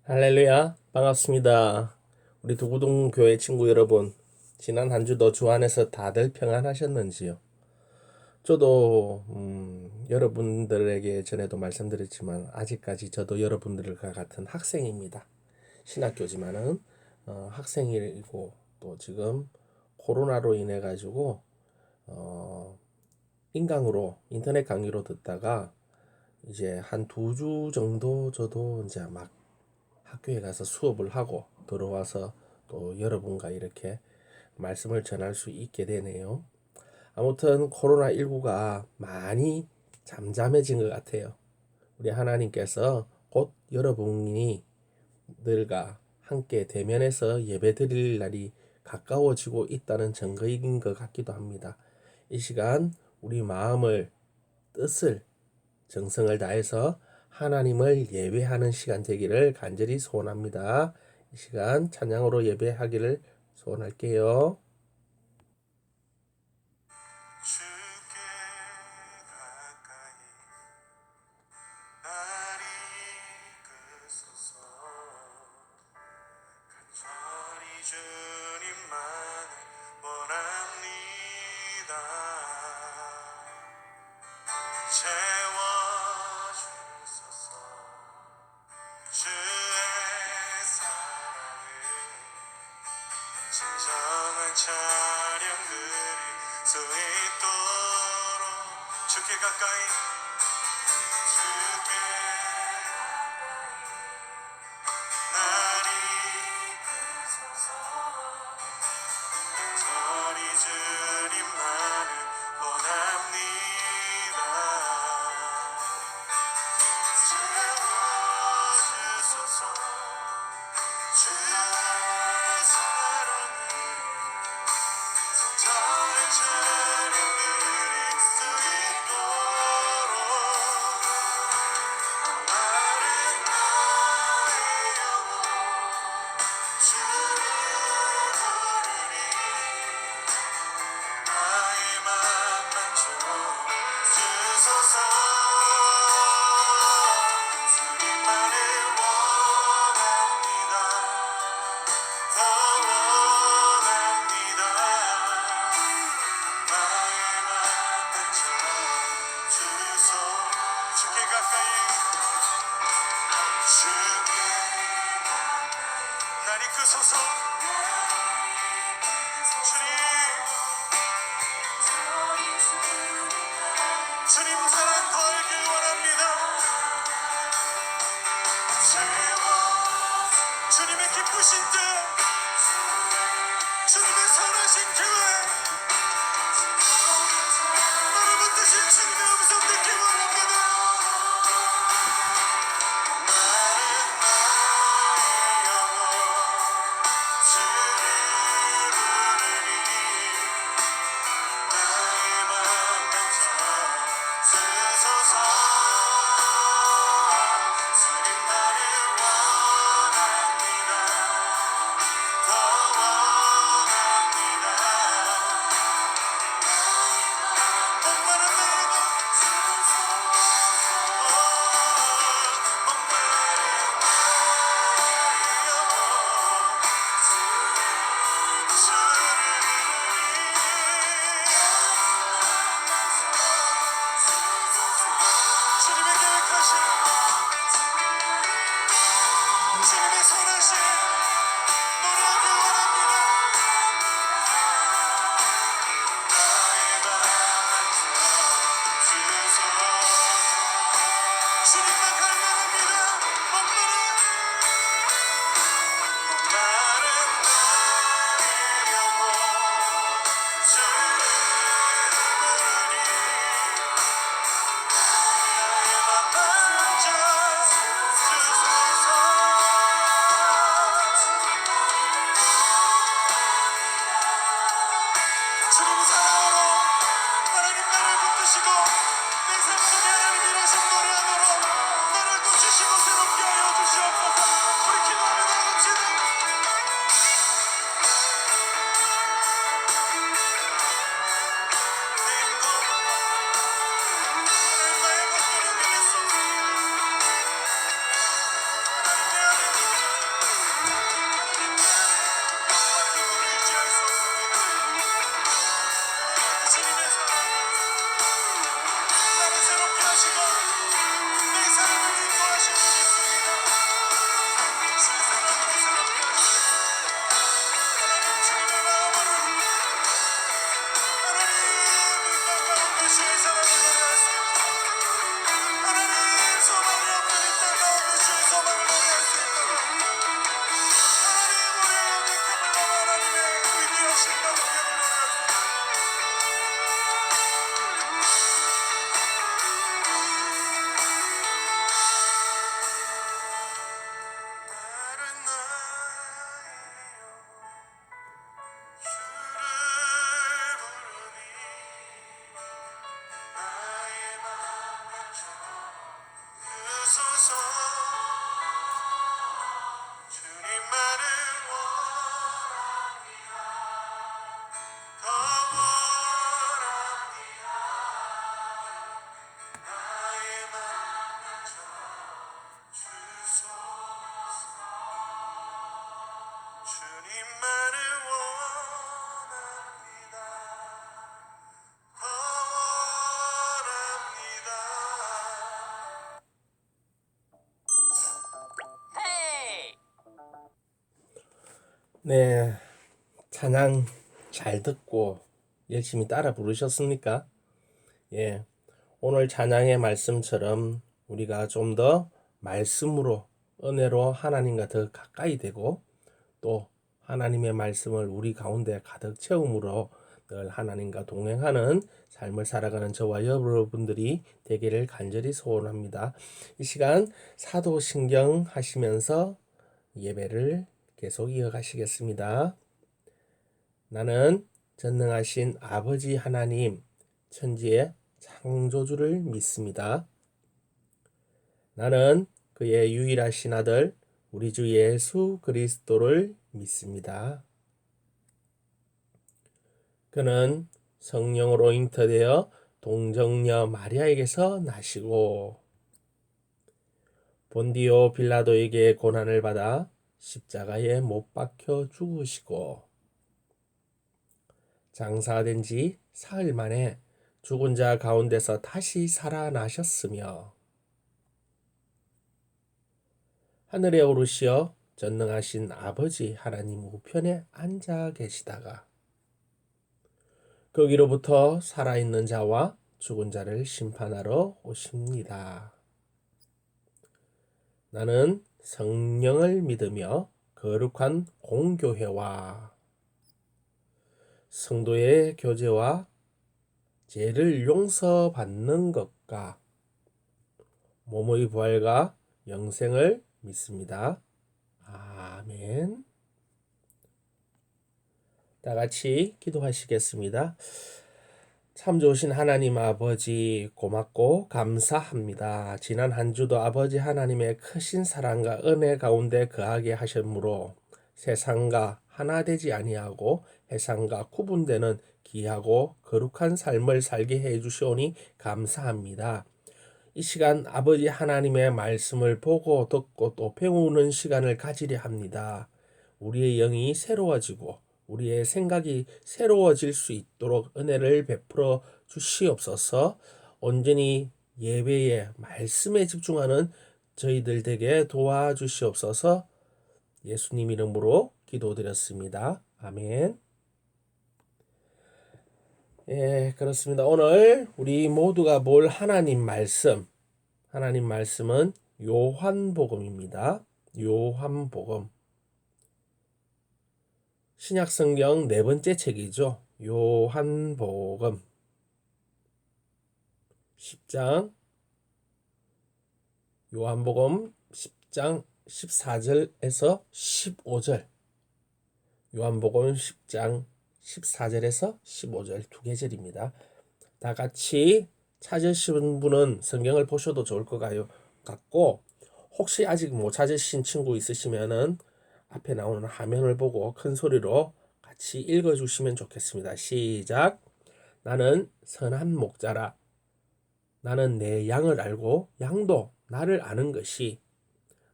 할렐루야, 반갑습니다. 우리 두구동 교회 친구 여러분, 지난 한 주도 주 안에서 다들 평안하셨는지요? 저도 여러분들에게 전에도 말씀드렸지만 아직까지 저도 여러분들과 같은 학생입니다. 신학교지만은 학생이고 또 지금 코로나로 인해 가지고 어, 인강으로 인터넷 강의로 듣다가 이제 한 두 주 정도 저도 이제 막 학교에 가서 수업을 하고 들어와서 또 여러분과 이렇게 말씀을 전할 수 있게 되네요. 아무튼 코로나19가 많이 잠잠해진 것 같아요. 우리 하나님께서 곧 여러분이 들과 함께 대면해서 예배 드릴 날이 가까워지고 있다는 증거인 것 같기도 합니다. 이 시간 우리 마음을 뜻을 정성을 다해서 하나님을 예배하는 시간 되기를 간절히 소원합니다. 이 시간 찬양으로 예배하기를 소원할게요. 주께 가까이 날 이끄소서 간절히 주님만을 원합니다. 채워주소서 주의 사랑을 진정한 찬양 드릴 수 있도록 주께 가까이 주께 날 이끄소서 저리 주님만을 원합니다. 채워주소서 주의 사랑을 진정한 찬양 드릴 수 있도록 마른 나의 영혼 주를 부르니 나의 맘만 좀 주소서. 주님만을 원합니다. 더 원합니다. 나의 맘만 좀 주소. 주께 가까이 주께 날 이끄소서. 주님 사랑 더 알길 원합니다. 주님의 기쁘신 뜻, 주님의 선하신 교회, 여러분 뜻이 주님의 음성 듣기 원합니다. 나의 영혼 주를 부르니 나의 맘만 주소서. 주님만을 원합니다. 더 네, 찬양 잘 듣고 열심히 따라 부르셨습니까? 예, 오늘 찬양의 말씀처럼 우리가 좀 더 말씀으로, 은혜로 하나님과 더 가까이 되고 또 하나님의 말씀을 우리 가운데 가득 채움으로 늘 하나님과 동행하는 삶을 살아가는 저와 여러분들이 되기를 간절히 소원합니다. 이 시간 사도신경 하시면서 예배를 계속 이어가시겠습니다. 나는 전능하신 아버지 하나님, 천지의 창조주를 믿습니다. 나는 그의 유일하신 아들, 우리 주 예수 그리스도를 믿습니다. 그는 성령으로 잉태되어 동정녀 마리아에게서 나시고 본디오 빌라도에게 고난을 받아 십자가에 못 박혀 죽으시고 장사된 지 사흘 만에 죽은 자 가운데서 다시 살아나셨으며 하늘에 오르시어 전능하신 아버지 하나님 우편에 앉아 계시다가 거기로부터 살아있는 자와 죽은 자를 심판하러 오십니다. 나는 성령을 믿으며 거룩한 공교회와 성도의 교제와 죄를 용서받는 것과 몸의 부활과 영생을 믿습니다. 아멘. 다 같이 기도하시겠습니다. 참 좋으신 하나님 아버지 고맙고 감사합니다. 지난 한 주도 아버지 하나님의 크신 사랑과 은혜 가운데 거하게 하셨으므로 세상과 하나 되지 아니하고 해상과 구분되는 귀하고 거룩한 삶을 살게 해 주시오니 감사합니다. 이 시간 아버지 하나님의 말씀을 보고 듣고 또 배우는 시간을 가지려 합니다. 우리의 영이 새로워지고 우리의 생각이 새로워질 수 있도록 은혜를 베풀어 주시옵소서. 온전히 예배에 말씀에 집중하는 저희들 되게 도와주시옵소서. 예수님 이름으로 기도드렸습니다. 아멘. 예, 그렇습니다. 오늘 우리 모두가 볼 하나님 말씀은 요한복음입니다. 요한복음. 신약성경 네 번째 책이죠. 요한복음 10장, 요한복음 10장 14절에서 15절, 요한복음 10장 14절에서 15절 두 계절입니다. 다 같이 찾으신 분은 성경을 보셔도 좋을 것 같고, 혹시 아직 못 찾으신 친구 있으시면은 앞에 나오는 화면을 보고 큰 소리로 같이 읽어주시면 좋겠습니다. 시작. 나는 선한 목자라. 나는 내 양을 알고 양도 나를 아는 것이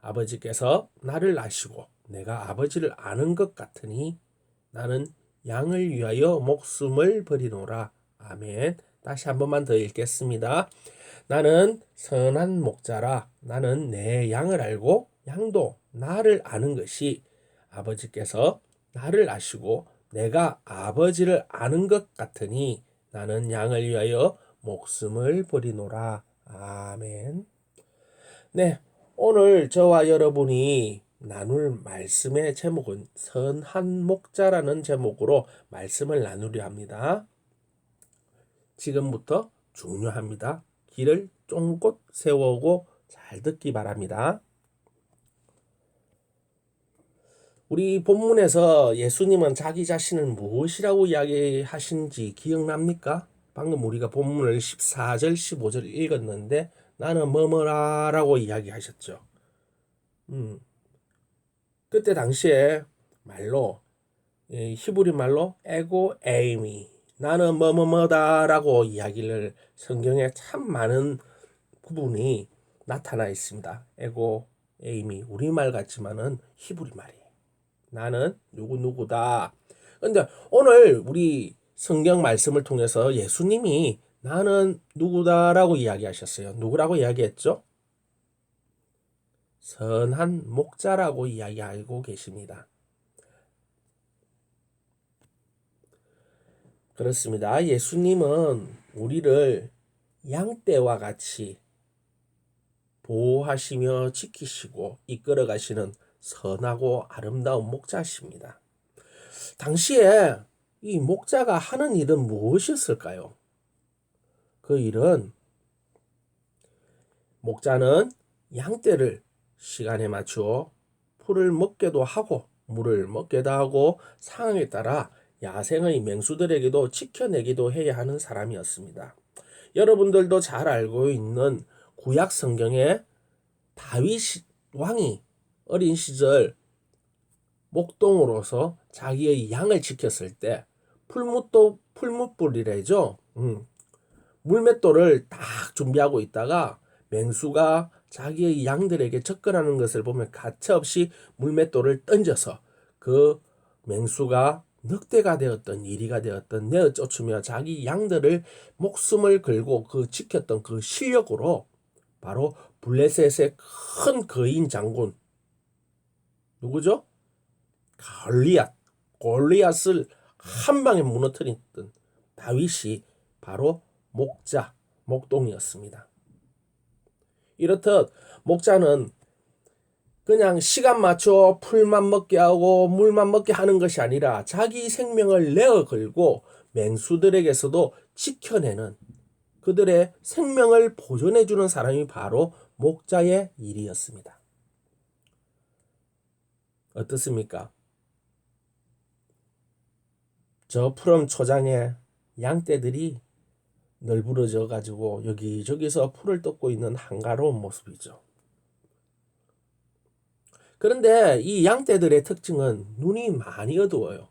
아버지께서 나를 아시고 내가 아버지를 아는 것 같으니 나는 양을 위하여 목숨을 버리노라. 아멘. 다시 한 번만 더 읽겠습니다. 나는 선한 목자라. 나는 내 양을 알고 양도 나를 아는 것이 아버지께서 나를 아시고 내가 아버지를 아는 것 같으니 나는 양을 위하여 목숨을 버리노라. 아멘. 네, 오늘 저와 여러분이 나눌 말씀의 제목은 선한 목자라는 제목으로 말씀을 나누려 합니다. 지금부터 중요합니다. 귀를 쫑긋 세우고 잘 듣기 바랍니다. 우리 본문에서 예수님은 자기 자신을 무엇이라고 이야기하신지 기억납니까? 방금 우리가 본문을 14절, 15절 읽었는데 나는 뭐뭐라라고 이야기하셨죠. 그때 당시에 말로 히브리 말로 에고 에이미 나는 뭐뭐뭐다라고 이야기를 성경에 참 많은 부분이 나타나 있습니다. 에고 에이미 우리말 같지만은 히브리 말이에요. 나는 누구누구다. 근데 오늘 우리 성경 말씀을 통해서 예수님이 나는 누구다라고 이야기하셨어요. 누구라고 이야기했죠? 선한 목자라고 이야기하고 계십니다. 그렇습니다. 예수님은 우리를 양떼와 같이 보호하시며 지키시고 이끌어 가시는 선하고 아름다운 목자십니다. 당시에 이 목자가 하는 일은 무엇이었을까요? 그 일은 목자는 양떼를 시간에 맞추어 풀을 먹게도 하고 물을 먹게도 하고 상황에 따라 야생의 맹수들에게도 지켜내기도 해야 하는 사람이었습니다. 여러분들도 잘 알고 있는 구약 성경에 다윗 왕이 어린 시절 목동으로서 자기의 양을 지켰을 때 풀무불이래죠. 물맷돌을 딱 준비하고 있다가 맹수가 자기의 양들에게 접근하는 것을 보면 가차없이 물맷돌을 던져서 그 맹수가 늑대가 되었던 이리가 되었던 내어 쫓으며 자기 양들을 목숨을 걸고 그 지켰던 그 실력으로 바로 블레셋의 큰 거인 장군 누구죠? 골리앗을 한 방에 무너뜨렸던 다윗이 바로 목동이었습니다. 이렇듯 목자는 그냥 시간 맞춰 풀만 먹게 하고 물만 먹게 하는 것이 아니라 자기 생명을 내어 걸고 맹수들에게서도 지켜내는 그들의 생명을 보존해주는 사람이 바로 목자의 일이었습니다. 어떻습니까? 저 푸른 초장에 양떼들이 널브러져 가지고 여기저기서 풀을 뜯고 있는 한가로운 모습이죠. 그런데 이 양떼들의 특징은 눈이 많이 어두워요.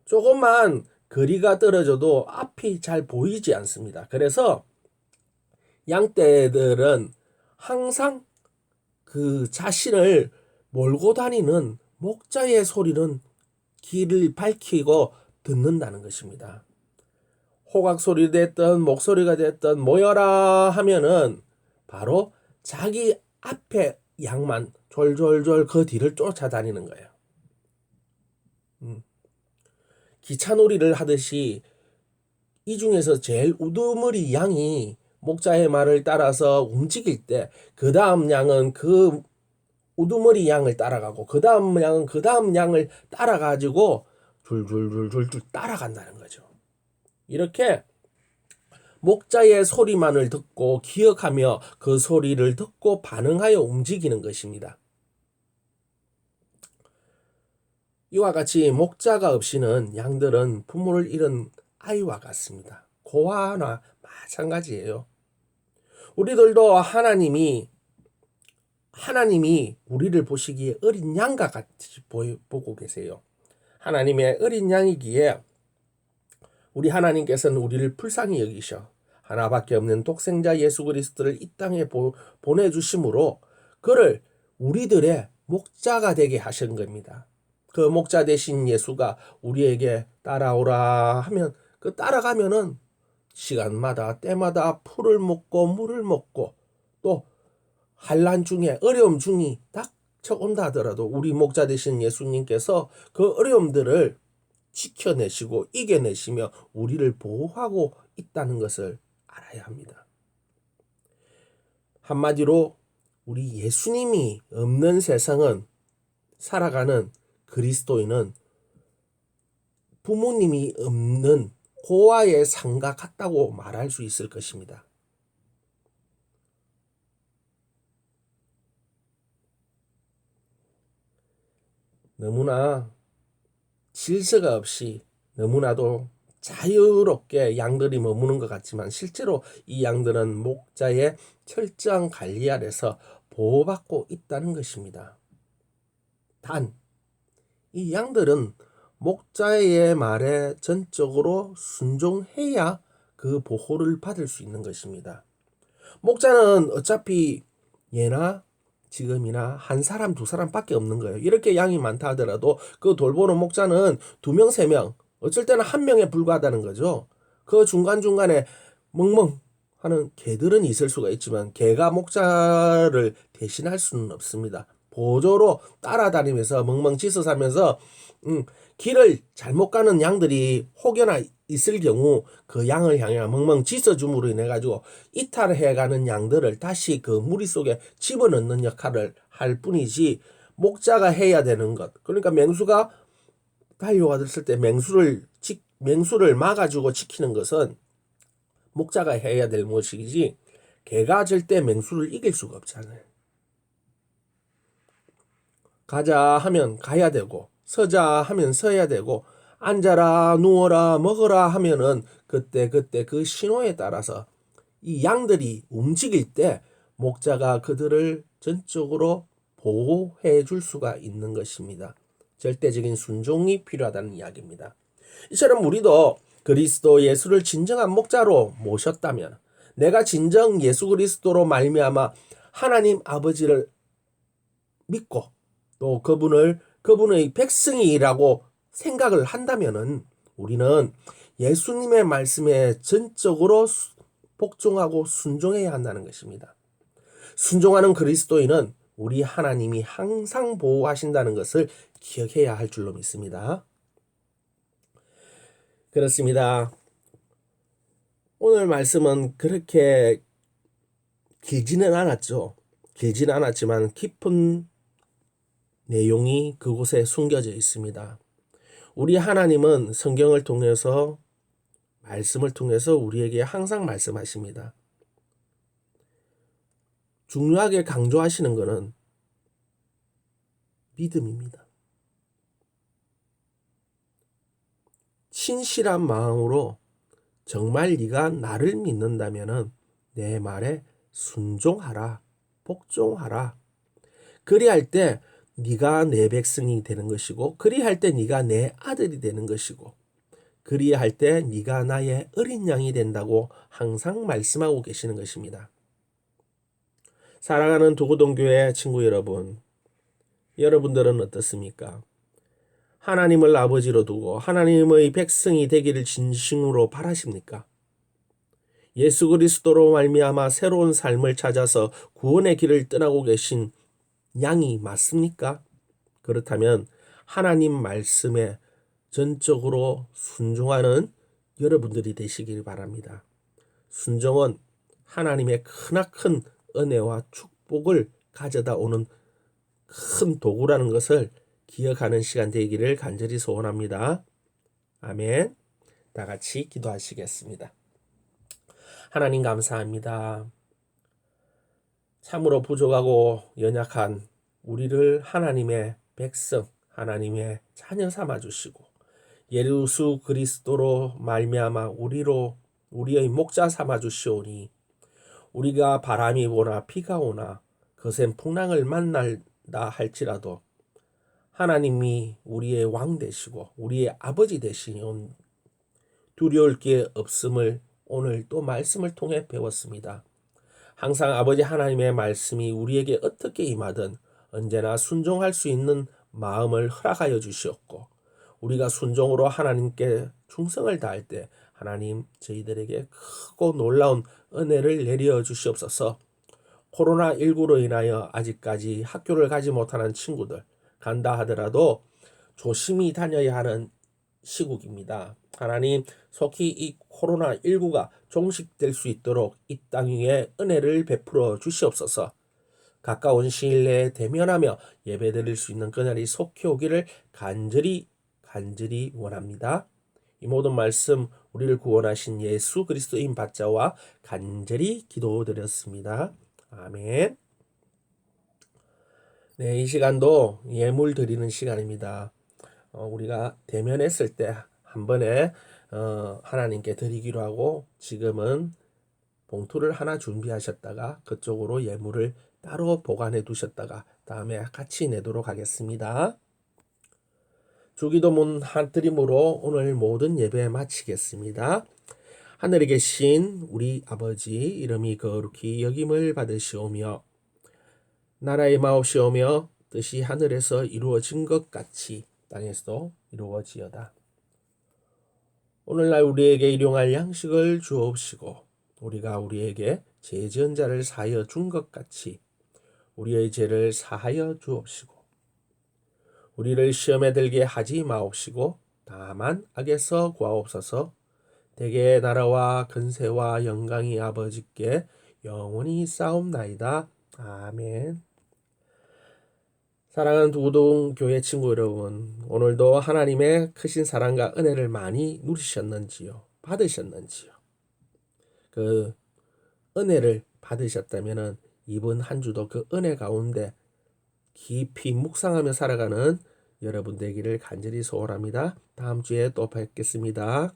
조금만 거리가 떨어져도 앞이 잘 보이지 않습니다. 그래서 양떼들은 항상 그 자신을 몰고 다니는 목자의 소리는 길을 밝히고 듣는다는 것입니다. 호각 소리 됐든 목소리가 됐든 모여라 하면은 바로 자기 앞에 양만 졸졸졸 그 뒤를 쫓아다니는 거예요. 기차놀이를 하듯이 이 중에서 제일 우두머리 양이 목자의 말을 따라서 움직일 때 그 다음 양은 그 우두머리 양을 따라가고 그 다음 양은 그 다음 양을 따라가지고 줄줄줄줄줄 따라간다는 거죠. 이렇게 목자의 소리만을 듣고 기억하며 그 소리를 듣고 반응하여 움직이는 것입니다. 이와 같이 목자가 없이는 양들은 부모를 잃은 아이와 같습니다. 고아나 마찬가지예요. 우리들도 하나님이 우리를 보시기에 어린 양과 같이 보고 계세요. 하나님의 어린 양이기에 우리 하나님께서는 우리를 불쌍히 여기셔 하나밖에 없는 독생자 예수 그리스도를 이 땅에 보내주심으로 그를 우리들의 목자가 되게 하신 겁니다. 그 목자 되신 예수가 우리에게 따라오라 하면 그 따라가면은 시간마다 때마다 풀을 먹고 물을 먹고 또 환난 중에 어려움 중이 닥쳐온다 하더라도 우리 목자 되신 예수님께서 그 어려움들을 지켜내시고 이겨내시며 우리를 보호하고 있다는 것을 알아야 합니다. 한마디로 우리 예수님이 없는 세상은 살아가는 그리스도인은 부모님이 없는 고아의 상과 같다고 말할 수 있을 것입니다. 너무나 질서가 없이 너무나도 자유롭게 양들이 머무는 것 같지만 실제로 이 양들은 목자의 철저한 관리 아래서 보호받고 있다는 것입니다. 단, 이 양들은 목자의 말에 전적으로 순종해야 그 보호를 받을 수 있는 것입니다. 목자는 어차피 예나 지금이나 한 사람 두 사람밖에 없는 거예요. 이렇게 양이 많다 하더라도 그 돌보는 목자는 2명 3명 어쩔 때는 1명에 불과하다는 거죠. 그 중간중간에 멍멍 하는 개들은 있을 수가 있지만 개가 목자를 대신할 수는 없습니다. 보조로 따라다니면서 멍멍 짖어 사면서 길을 잘못 가는 양들이 혹여나 있을 경우 그 양을 향해 멍멍 짖어 줌으로 인해 가지고 이탈해 가는 양들을 다시 그 무리 속에 집어넣는 역할을 할 뿐이지, 목자가 해야 되는 것, 그러니까 맹수가 달려왔을 때 맹수를 막아주고 지키는 것은 목자가 해야 될 것이지, 개가 절대 맹수를 이길 수가 없잖아요. 가자 하면 가야 되고, 서자 하면 서야 되고, 앉아라 누워라 먹어라 하면은 그때 그 신호에 따라서 이 양들이 움직일 때 목자가 그들을 전적으로 보호해 줄 수가 있는 것입니다. 절대적인 순종이 필요하다는 이야기입니다. 이처럼 우리도 그리스도 예수를 진정한 목자로 모셨다면, 내가 진정 예수 그리스도로 말미암아 하나님 아버지를 믿고 또 그분의 백성이라고 생각을 한다면은, 우리는 예수님의 말씀에 전적으로 복종하고 순종해야 한다는 것입니다. 순종하는 그리스도인은 우리 하나님이 항상 보호하신다는 것을 기억해야 할 줄로 믿습니다. 그렇습니다. 오늘 말씀은 그렇게 길지는 않았지만 깊은 내용이 그곳에 숨겨져 있습니다. 우리 하나님은 성경을 통해서, 말씀을 통해서 우리에게 항상 말씀하십니다. 중요하게 강조하시는 것은 믿음입니다. 신실한 마음으로 정말 네가 나를 믿는다면 내 말에 순종하라, 복종하라. 그리할 때 네가 내 백성이 되는 것이고, 그리할 때 네가 내 아들이 되는 것이고, 그리할 때 네가 나의 어린 양이 된다고 항상 말씀하고 계시는 것입니다. 사랑하는 도구동교회 친구 여러분, 여러분들은 어떻습니까? 하나님을 아버지로 두고 하나님의 백성이 되기를 진심으로 바라십니까? 예수 그리스도로 말미암아 새로운 삶을 찾아서 구원의 길을 떠나고 계신 양이 맞습니까? 그렇다면 하나님 말씀에 전적으로 순종하는 여러분들이 되시길 바랍니다. 순종은 하나님의 크나큰 은혜와 축복을 가져다 오는 큰 도구라는 것을 기억하는 시간 되기를 간절히 소원합니다. 아멘. 다 같이 기도하시겠습니다. 하나님 감사합니다. 참으로 부족하고 연약한 우리를 하나님의 백성, 하나님의 자녀 삼아 주시고, 예수 그리스도로 말미암아 우리의 목자 삼아 주시오니, 우리가 바람이 오나 비가 오나 거센 풍랑을 만난다 할지라도 하나님이 우리의 왕 되시고 우리의 아버지 되시니 두려울 게 없음을 오늘 또 말씀을 통해 배웠습니다. 항상 아버지 하나님의 말씀이 우리에게 어떻게 임하든 언제나 순종할 수 있는 마음을 허락하여 주시었고, 우리가 순종으로 하나님께 충성을 다할 때 하나님 저희들에게 크고 놀라운 은혜를 내려 주시옵소서. 코로나19로 인하여 아직까지 학교를 가지 못하는 친구들, 간다 하더라도 조심히 다녀야 하는 시국입니다. 하나님, 속히 이 코로나19가 종식될 수 있도록 이 땅 위에 은혜를 베풀어 주시옵소서. 가까운 시일 내에 대면하며 예배드릴 수 있는 그날이 속히 오기를 간절히 원합니다. 이 모든 말씀 우리를 구원하신 예수 그리스도인 받자와 간절히 기도드렸습니다. 아멘. 네, 이 시간도 예물 드리는 시간입니다. 우리가 대면했을 때 한 번에 하나님께 드리기로 하고, 지금은 봉투를 하나 준비하셨다가 그쪽으로 예물을 따로 보관해 두셨다가 다음에 같이 내도록 하겠습니다. 주기도문 한 드림으로 오늘 모든 예배 마치겠습니다. 하늘에 계신 우리 아버지, 이름이 거룩히 여김을 받으시오며 나라의 마옵시오며 뜻이 하늘에서 이루어진 것 같이 땅에서도 이루어지어다. 오늘날 우리에게 일용할 양식을 주옵시고, 우리가 우리에게 죄지은 자를 사하여 준 것 같이 우리의 죄를 사하여 주옵시고 우리를 시험에 들게 하지 마옵시고 다만 악에서 구하옵소서. 대개의 나라와 근세와 영광이 아버지께 영원히 쌓옵나이다. 아멘. 사랑하는 두구동교회 친구 여러분, 오늘도 하나님의 크신 사랑과 은혜를 많이 누리셨는지요? 받으셨는지요? 그 은혜를 받으셨다면 이번 한 주도 그 은혜 가운데 깊이 묵상하며 살아가는 여러분 되기를 간절히 소원합니다. 다음 주에 또 뵙겠습니다.